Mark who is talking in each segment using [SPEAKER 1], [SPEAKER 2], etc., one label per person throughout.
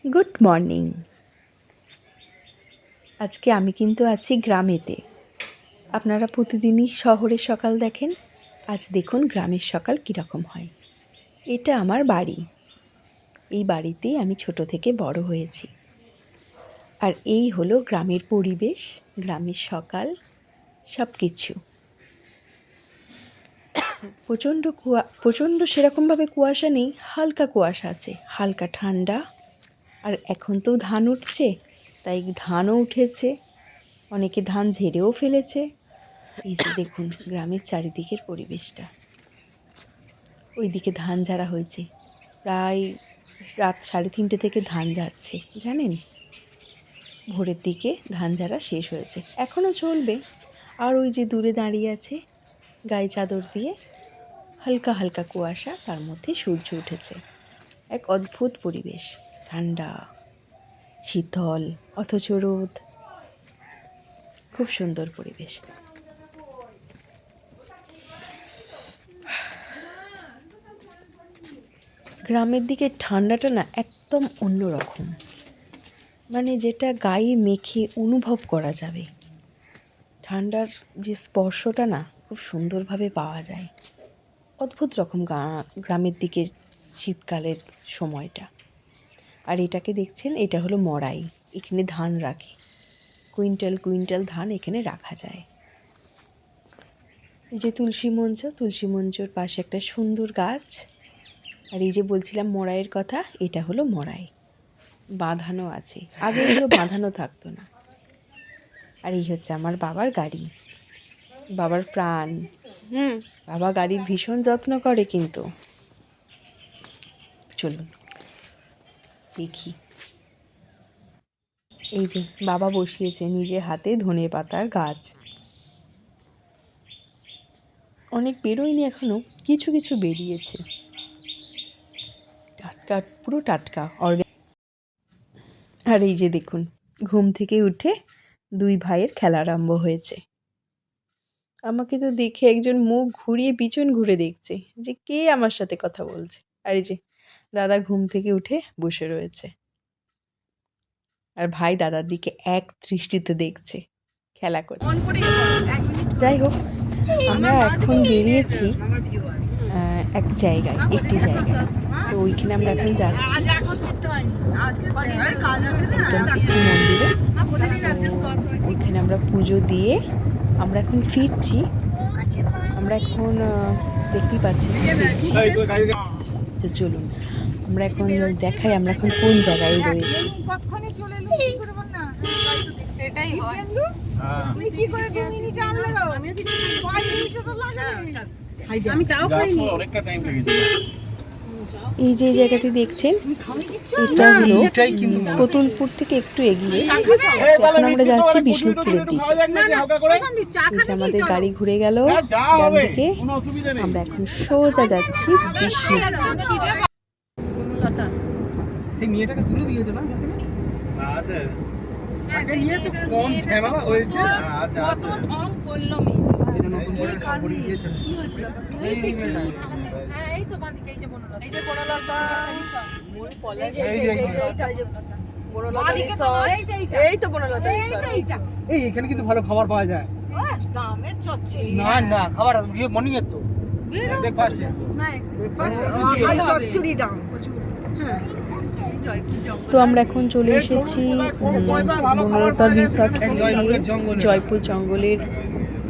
[SPEAKER 1] Good morning. আজকে আমি কিন্তু আছি গ্রামেতে। আপনারা প্রতিদিনই শহরের সকাল দেখেন, আজ দেখুন গ্রামের সকাল কীরকম হয়। এটা আমার বাড়ি। এই বাড়িতেই আমি ছোট থেকে বড় হয়েছি। আর এই হলো গ্রামের পরিবেশ, গ্রামের সকাল, সব কিছু। প্রচণ্ড সেরকমভাবে কুয়াশা নেই, হালকা কুয়াশা আছে, হালকা ঠান্ডা। আর এখন তো ধান উঠছে, তাই ধানও উঠেছে, অনেকে ধান ঝেড়েও ফেলেছে। এই যে দেখুন গ্রামের চারিদিকের পরিবেশটা। ওইদিকে ধান ঝাড়া হয়েছে, প্রায় রাত 3:30 থেকে ধান ঝাড়ছে, জানেন। ভোরের দিকে ধান ঝাড়া শেষ হয়েছে, এখনও চলবে। আর ওই যে দূরে দাঁড়িয়ে আছে গায়ে চাদর দিয়ে, হালকা হালকা কুয়াশা, তার মধ্যে সূর্য উঠেছে। এক অদ্ভুত পরিবেশ, ঠান্ডা শীতল অথচ রোদ, খুব সুন্দর পরিবেশ। গ্রামের দিকে ঠান্ডাটা না একদম অন্যরকম, মানে যেটা গায়ে মেখে অনুভব করা যাবে। ঠান্ডার যে স্পর্শটা না খুব সুন্দরভাবে পাওয়া যায়। অদ্ভুত রকম গ্রামের দিকের শীতকালের সময়টা। আর এটাকে দেখছেন, এটা হলো মড়াই। এখানে ধান রাখে, কুইন্টাল কুইন্টাল ধান এখানে রাখা যায়। এই যে তুলসী মঞ্চর পাশে একটা সুন্দর গাছ। আর এই যে বলছিলাম মড়াইয়ের কথা, এটা হলো মড়াই, বাঁধানো আছে। আগে এগুলো বাঁধানো থাকতো না। আর এই হচ্ছে আমার বাবার গাড়ি, বাবার প্রাণ। বাবা গাড়ির ভীষণ যত্ন করে, কিন্তু চলুন দেখি। এই যে বাবা বসিয়েছে নিজের হাতে ধনেপাতার গাছ। অনেক বেরোয়নি এখনো, কিছু কিছু বেরিয়েছে, টাটকা, পুরো টাটকা অর্গানিক। আর এই যে দেখুন, ঘুম থেকে উঠে দুই ভাইয়ের খেলা আরম্ভ হয়েছে। আমাকে তো দেখে একজন মুখ ঘুরিয়ে পিছন ঘুরে দেখছে যে কে আমার সাথে কথা বলছে। আর এই যে দাদা ঘুম থেকে উঠে বসে রয়েছে, আর ভাই দাদার দিকে এক দৃষ্টিতে দেখছে, খেলা করছে। যাই হোক, আমরা এখন বেরিয়েছি একটি জায়গায়। তো ওইখানে আমরা এখন যাচ্ছি একটি মন্দিরে। তো ওইখানে আমরা পুজো দিয়ে আমরা এখন ফিরছি। আমরা এখন দেখতেই পাচ্ছি ফিরছি। তো চলুন আমরা এখন দেখাই আমরা এখন কোন জায়গায় রয়েছি। এই যে জায়গাটি দেখছেন, এটা হলো কতুলপুর থেকে একটু এগিয়ে। এখন আমরা যাচ্ছি বিষ্ণুপুরের দিকে। আমাদের গাড়ি ঘুরে গেল ডান দিকে, আমরা এখন সোজা যাচ্ছি বিষ্ণুপুর।
[SPEAKER 2] সেই মেয়েটাকে তুলে দিয়েছে না যেতে আছে আগে নিয়ে তো কম ঝামেলা হয়েছে আচ্ছা অন করলো এটা নতুন করে সব বড়ি দিয়েছে কি হয়েছিল হ্যাঁ এই তো বাঁদিকে এই যে বনলতা মই পলা এই তো বনলতা এই এখানে কিন্তু ভালো খাবার পাওয়া যায় দামের চচ্চড়ি না খাবার ইয়ে মর্নিং এর তো ব্রেকফাস্টে না ব্রেকফাস্ট চচ্চড়ি দাম হ্যাঁ।
[SPEAKER 1] তো আমরা এখন চলে এসেছি বনলতা রিসর্ট জয়পুর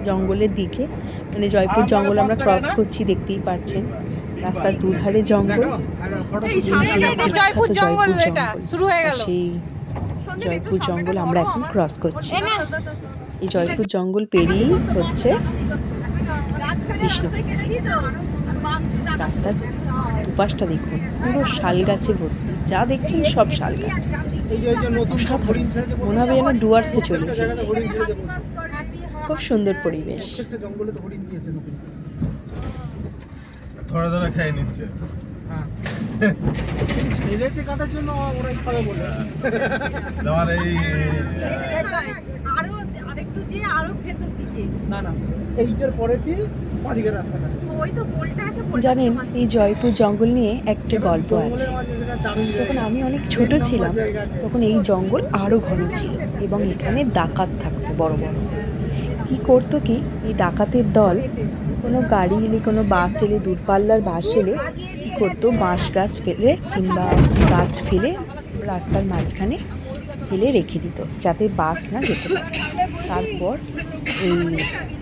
[SPEAKER 1] জঙ্গলের দিকে। মানে জয়পুর জঙ্গল আমরা ক্রস করছি, দেখতেই পাচ্ছেন রাস্তার দুধারে জঙ্গল। সেই জয়পুর জঙ্গল আমরা এখন ক্রস করছি। এই জয়পুর জঙ্গল পেরিয়েই হচ্ছে বিষ্ণুপুর। রাস্তার দুপাশটা দেখুন, পুরো শাল গাছে ভর্তি, যা দেখছেন সব শাল গাছ। অসাধারণ, মনে হবে যেন ডুয়ার্সে চলে এসেছি। খুব সুন্দর পরিবেশ।
[SPEAKER 3] ধরে ধরে খেয়ে নিচ্ছে।
[SPEAKER 2] ছেড়েছে কাটার জন্য ওরাই খাবে বলে
[SPEAKER 3] তোমার এই
[SPEAKER 2] না এইটার পরে কি বাদিকে রাস্তাটা
[SPEAKER 1] জানেন, এই জয়পুর জঙ্গল নিয়ে একটা গল্প আছে। যখন আমি অনেক ছোট ছিলাম তখন এই জঙ্গল আরও ঘন ছিল এবং এখানে ডাকাত থাকতো বড় বড়। কি করতো কি, এই ডাকাতের দল কোনো গাড়ি এলে, কোনো বাস এলে, দূরপাল্লার বাস এলে কী করতো, বাঁশ গাছ ফেলে কিংবা গাছ ফেলে রাস্তার মাঝখানে ফেলে রেখে দিত যাতে বাস না যেতে পারে।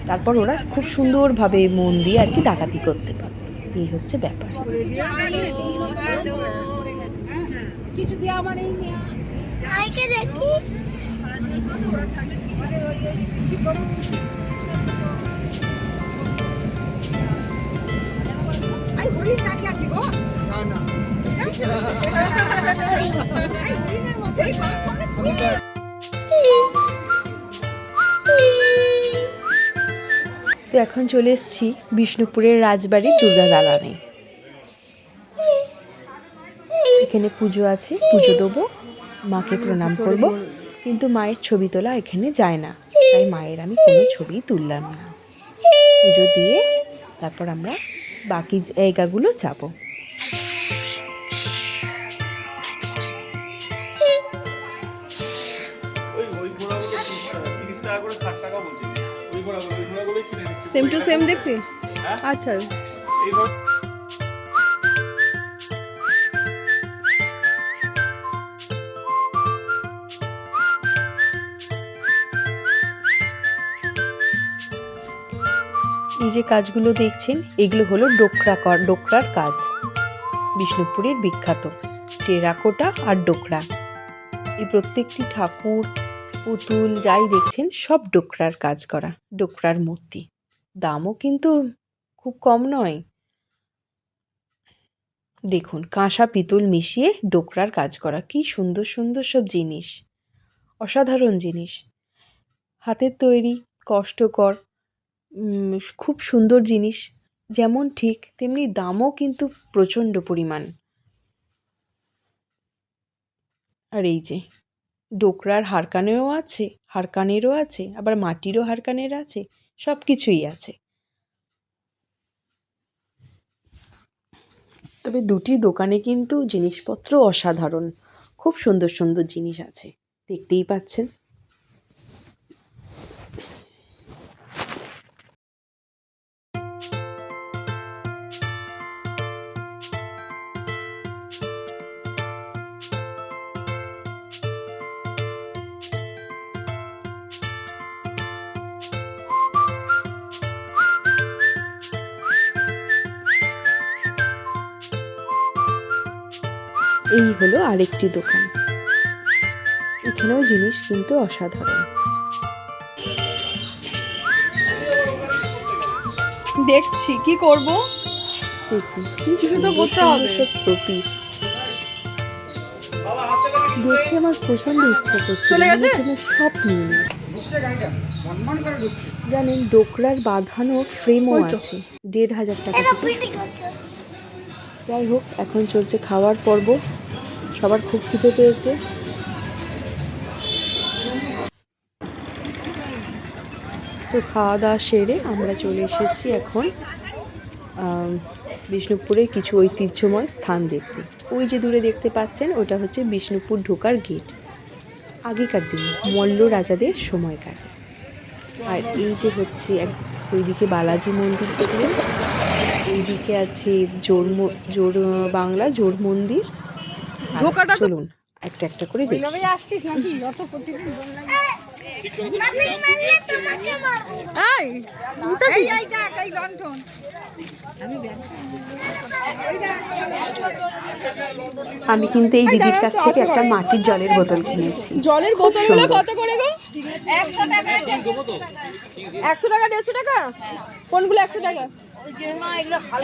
[SPEAKER 1] তারপর ওরা খুব সুন্দরভাবে মন দিয়ে আর কি ডাকাতি করতে পারত। এই হচ্ছে ব্যাপার। তো এখন চলে এসেছি বিষ্ণুপুরের রাজবাড়ির দুর্গা দালানে। এখানে পুজো আছে, পুজো দেবো, মাকে প্রণাম করব, কিন্তু মায়ের ছবি তোলা এখানে যায় না, তাই মায়ের আমি কোনো ছবি তুললাম না। পুজো দিয়ে তারপর আমরা বাকি জায়গাগুলো যাবো।
[SPEAKER 4] সেম টু সেম দেখতে। আচ্ছা,
[SPEAKER 1] এই যে কাজগুলো দেখছেন, এগুলো হলো ডোকরার কাজ। বিষ্ণুপুরের বিখ্যাত টেরাকোটা আর ডোকরা। এই প্রত্যেকটি ঠাকুর, পুতুল যাই দেখছেন সব ডোকরার কাজ করা, ডোকরার মূর্তি। দামও কিন্তু খুব কম নয়। দেখুন, কাঁসা পিতল মিশিয়ে ডোকরার কাজ করা, কি সুন্দর সুন্দর সব জিনিস, অসাধারণ জিনিস, হাতের তৈরি, কষ্টকর, খুব সুন্দর জিনিস। যেমন ঠিক তেমনি দামও কিন্তু প্রচণ্ড পরিমাণ। আর এই যে ডোকরার হারকানেরও আছে, আবার মাটিরও হারকানের আছে, সব কিছুই আছে। তবে দুটি দোকানে কিন্তু জিনিসপত্র অসাধারণ, খুব সুন্দর সুন্দর জিনিস আছে, দেখতেই পাচ্ছেন। এই হলো আরেকটি দোকান, এখানেও জিনিস কিন্তু অসাধারণ।
[SPEAKER 4] দেখছি কি করব,
[SPEAKER 1] দেখুন
[SPEAKER 4] কিছু তো করতে হবে।
[SPEAKER 1] সব শোপিস দেখে আমার প্রচন্ড ইচ্ছা করছিল,
[SPEAKER 4] চলে গেছে?
[SPEAKER 1] আমার জন্য সব নিয়ে নিই। জানেন, ডোকরার বাঁধানো ফ্রেমও আছে ১,৫০০ টাকা থেকে শুরু। যাই হোক, এখন চলছে খাওয়ার পর্ব, সবার খুব খিদে পেয়েছে। তো খাওয়া দাওয়া সেরে আমরা চলে এসেছি এখন বিষ্ণুপুরের কিছু ঐতিহ্যময় স্থান দেখতে। ওই যে দূরে দেখতে পাচ্ছেন, ওটা হচ্ছে বিষ্ণুপুর ঢোকার গেট, আগেকার দিনে মল্ল রাজাদের সময়কার। আর এই যে হচ্ছে ওইদিকে বালাজি মন্দির দেখলেন, এইদিকে আছে জোর বাংলা জোর মন্দির। চলুন একটা একটা করে দেখি। আমি কিন্তু এই দিদির কাছ থেকে একটা মাটির জলের বোতল কিনেছি।
[SPEAKER 4] জলের বোতলগুলো কত করে গো? 100 টাকা, 150 টাকা। কোনগুলো 100 টাকা?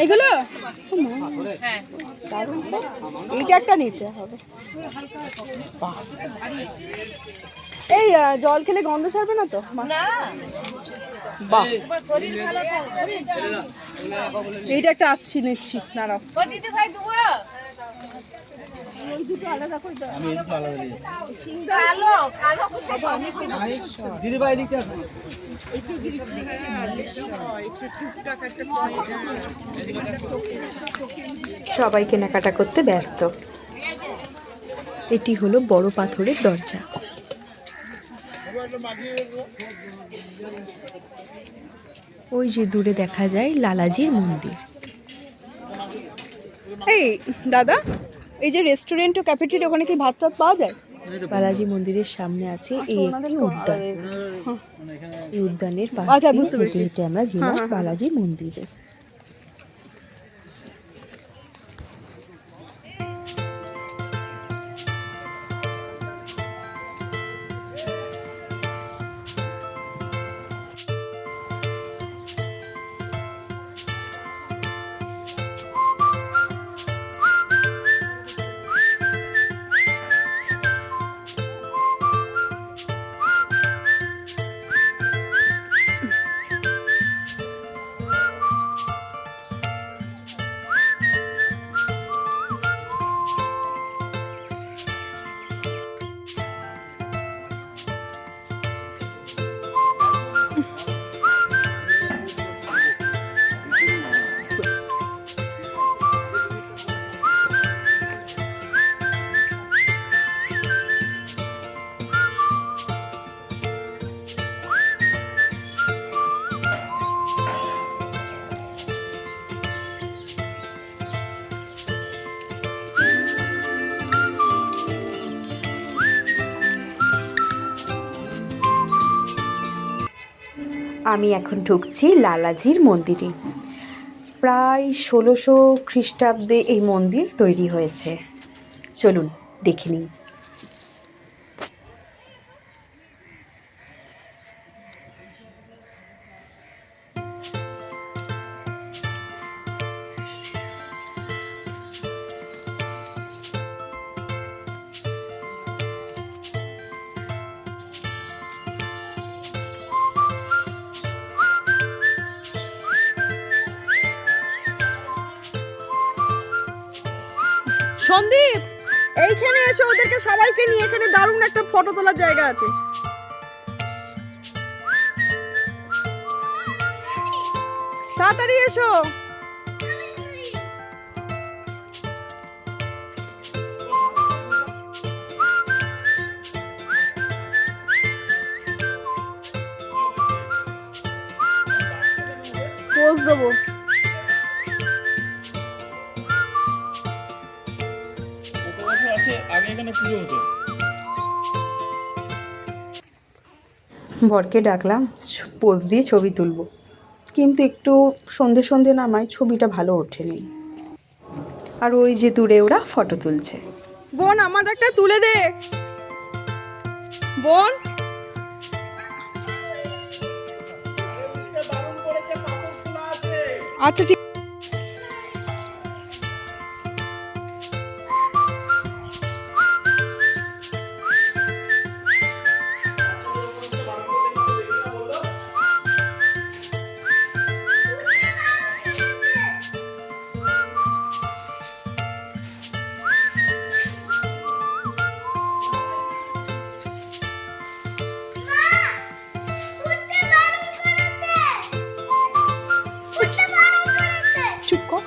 [SPEAKER 4] এগুলো হ্যাঁ, এইটা একটা নিতে হবে। এই জল খেলে গন্ধ ছাড়বে না তো? না, বাহ, এইটা একটা আসছি, নিচ্ছি, দাঁড়াও।
[SPEAKER 2] দিদি ভাই এদিকটা আসুন।
[SPEAKER 1] সবাই কেনাকাটা করতে ব্যস্ত। এটি হলো বড় পাথরের দরজা। ওই যে দূরে দেখা যায় লালাজির মন্দির।
[SPEAKER 4] এই দাদা, এই যে রেস্টুরেন্ট ও ক্যাফেটেরিয়া, ওখানে কি ভাত টাত পাওয়া যায়?
[SPEAKER 1] বালাজি মন্দিরের সামনে আছে এই একটি উদ্যান। এই উদ্যানের পাশ
[SPEAKER 4] আচ্ছা,
[SPEAKER 1] দিয়ে
[SPEAKER 4] বুঝতে
[SPEAKER 1] হেঁটে
[SPEAKER 4] পেরেছি।
[SPEAKER 1] হেঁটে আমরা গেলাম বালাজি মন্দিরে। আমি এখন ঢুকছি লালাজির মন্দিরে। প্রায় 1600 খ্রিস্টাব্দে এই মন্দির তৈরি হয়েছে। চলুন দেখে নিন।
[SPEAKER 4] সন্দীপ, এইখানে এসো, ওদেরকে সবাইকে নিয়ে এখানে দারুণ একটা ফটো তোলার জায়গা আছে। তাড়াতাড়ি এসো। পোজ দেবো।
[SPEAKER 1] বরকে ডাকলাম পোজ দিয়ে ছবি তুলব, কিন্তু একটু সন্ধে সন্ধে নামায় ছবিটা ভালো ওঠেনি। আর ওই যে দূরে ওরা ফটো তুলছে।
[SPEAKER 4] বোন, আমার একটা তুলে দে। বোন, আচ্ছা ঠিক। চুপ কর।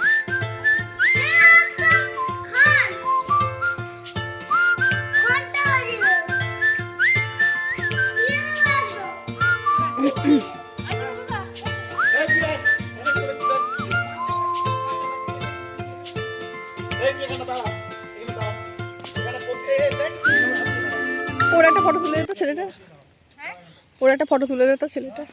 [SPEAKER 4] ওর একটা ফটো তুলে দিত ছেলেটা। ওর একটা ফটো তুলে দিত ছেলেটা।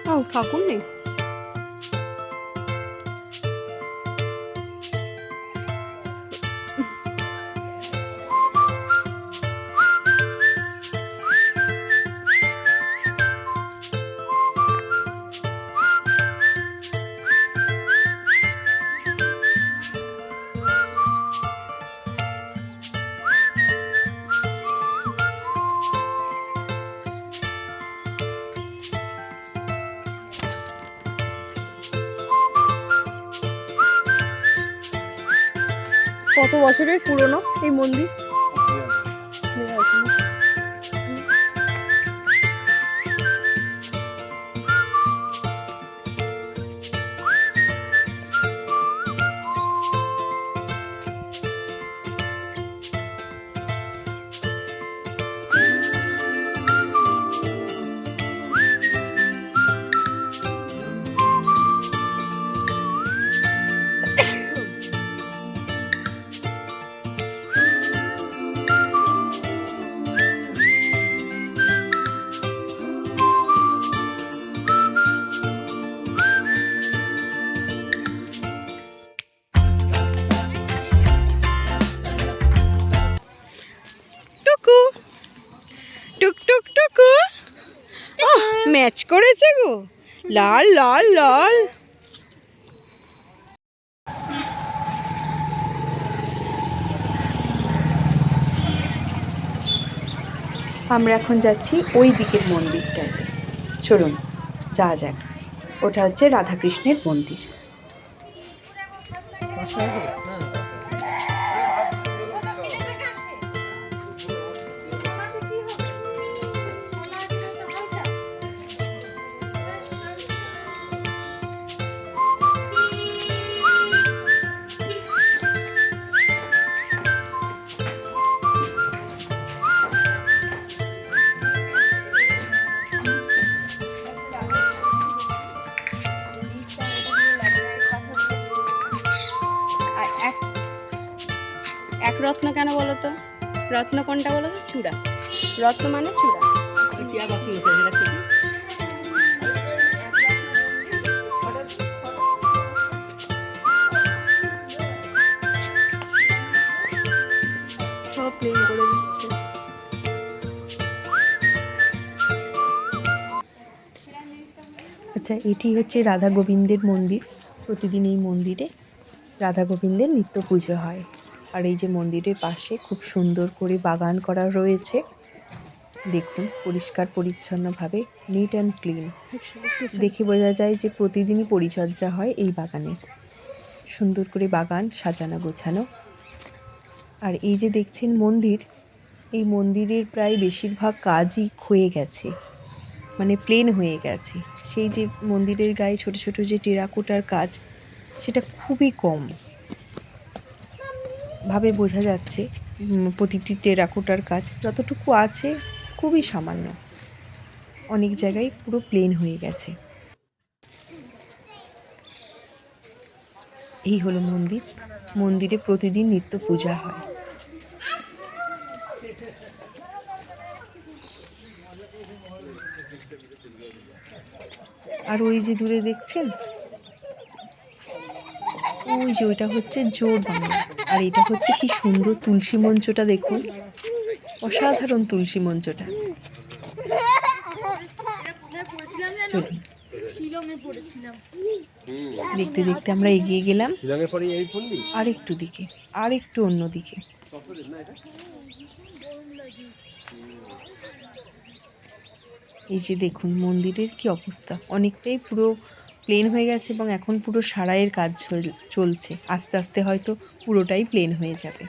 [SPEAKER 4] ও ঠাকুর নেই। কত বছরের পুরনো এই মন্দির?
[SPEAKER 1] টুকু টুক টুক টুকু ম্যাচ করেছে গো, লাল লাল লাল। আমরা এখন যাচ্ছি ওই দিকের মন্দিরটাতে, চলুন যা যাক। ওটা হচ্ছে রাধাকৃষ্ণের মন্দির।
[SPEAKER 4] আর এক রত্ন কেন বলো তো? রত্ন কোনটা বলো তো? চূড়া। রত্ন মানে চূড়া। সব প্লেন করে দিচ্ছে।
[SPEAKER 1] আচ্ছা, এটি হচ্ছে রাধা গোবিন্দের মন্দির। প্রতিদিন এই মন্দিরে রাধা গোবিন্দের নিত্য পুজো হয়। আর এই যে মন্দিরের পাশে খুব সুন্দর করে বাগান করা রয়েছে, দেখুন পরিষ্কার পরিচ্ছন্নভাবে, নিট অ্যান্ড ক্লিন। দেখে বোঝা যায় যে প্রতিদিনই পরিচর্যা হয় এই বাগানের। সুন্দর করে বাগান সাজানো গোছানো। আর এই যে দেখছেন মন্দির, এই মন্দিরের প্রায় বেশিরভাগ কাজই ক্ষয়ে গেছে, মানে প্লেন হয়ে গেছে। সেই যে মন্দিরের গায়ে ছোট ছোট যে টেরাকোটার কাজ, সেটা খুবই কম ভাবে বোঝা যাচ্ছে। প্রতিটি টেরাকোটার কাজ যতটুকু আছে খুবই সামান্য, অনেক জায়গায় পুরো প্লেন হয়ে গেছে। এই হলো মন্দির। মন্দিরে প্রতিদিন নিত্য পূজা হয়। আর ওই যে দূরে দেখছেন, ওই যে ওইটা হচ্ছে জোর বাংলা। আর এটা হচ্ছে কি সুন্দর তুলসী মঞ্চটা, দেখুন অসাধারণ তুলসী মঞ্চটা। চলুন দেখতে দেখতে আমরা এগিয়ে গেলাম আরেকটু দিকে, আরেকটু অন্য দিকে। এই যে দেখুন মন্দিরের কি অবস্থা, অনেকটাই পুরো প্লেন হয়ে গেছে এবং এখন পুরো সারাইয়ের কাজ চলছে। আস্তে আস্তে হয়তো পুরোটাই প্লেন হয়ে যাবে।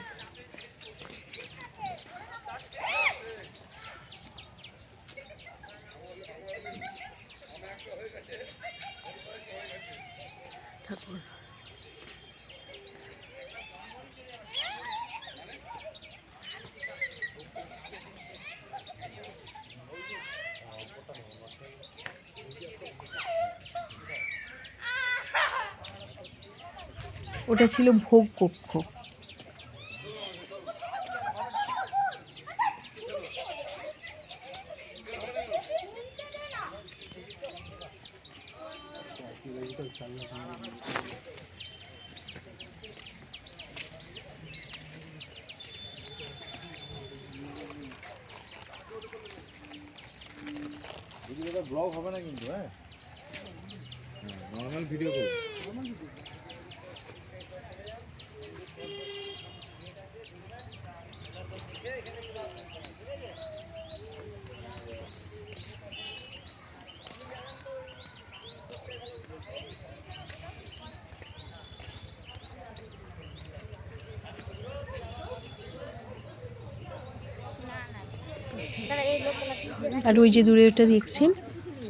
[SPEAKER 1] ওটা ছিল ভোগ কক্ষ।
[SPEAKER 3] ব্লগ হবে না কিন্তু, হ্যাঁ নর্মাল ভিডিও করব।
[SPEAKER 1] আর ওই যে দূরে ওটা দেখছেন,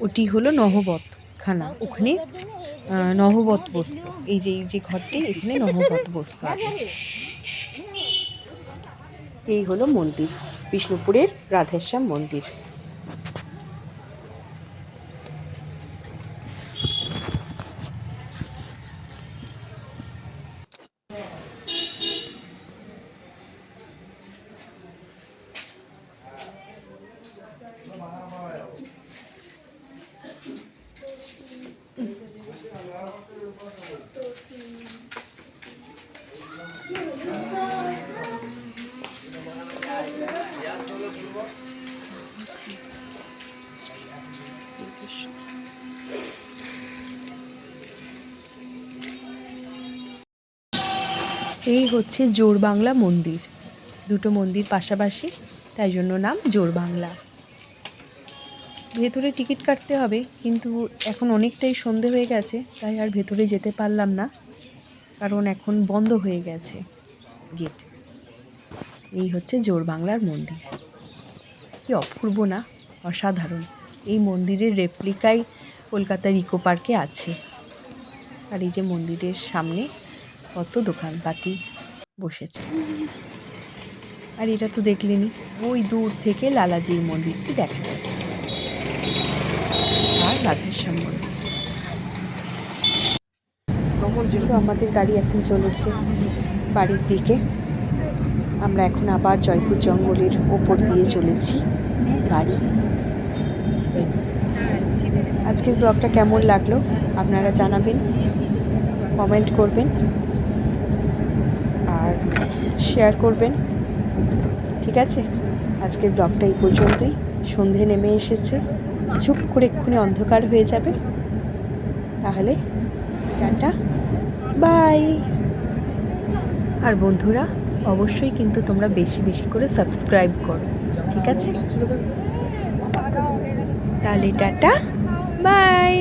[SPEAKER 1] ওটি হলো নহবত খানা। ওখানে নহবত বসতো। এই যে ঘরটি, এখানে নহবত বসতো আগে। এই হলো মন্দির, বিষ্ণুপুরের রাধেশ্যাম মন্দির। এই হচ্ছে জোড়বাংলা মন্দির। দুটো মন্দির পাশাপাশি, তাই জন্য নাম জোড়বাংলা। ভেতরে টিকিট কাটতে হবে, কিন্তু এখন অনেকটাই সন্ধে হয়ে গেছে, তাই আর ভেতরে যেতে পারলাম না, কারণ এখন বন্ধ হয়ে গেছে গেট। এই হচ্ছে জোড়বাংলার মন্দির। কি অপূর্ব না, অসাধারণ। এই মন্দিরের রেপ্লিকাই কলকাতার ইকো পার্কে আছে। আর এই যে মন্দিরের সামনে কত দোকানপাতি বসেছে। আর এটা তো দেখলেনি, ওই দূর থেকে লালাজির মন্দিরটি দেখা যাচ্ছে, আর রাধেশ্যাম মন্দির। তো আমাদের গাড়ি এখন চলেছে বাড়ির দিকে। আমরা এখন আবার জয়পুর জঙ্গলের ওপর দিয়ে চলেছি বাড়ি। আজকের ব্লগটা কেমন লাগলো আপনারা জানাবেন, কমেন্ট করবেন আর শেয়ার করবেন। ঠিক আছে, আজকের ব্লগটা এই পর্যন্তই। সন্ধে নেমে এসেছে, চুপ করে এক্ষুনি অন্ধকার হয়ে যাবে। তাহলে টাটা, বাই। আর বন্ধুরা, অবশ্যই কিন্তু তোমরা বেশি বেশি করে সাবস্ক্রাইব করো, ঠিক আছে? তাহলে টাটা, বাই।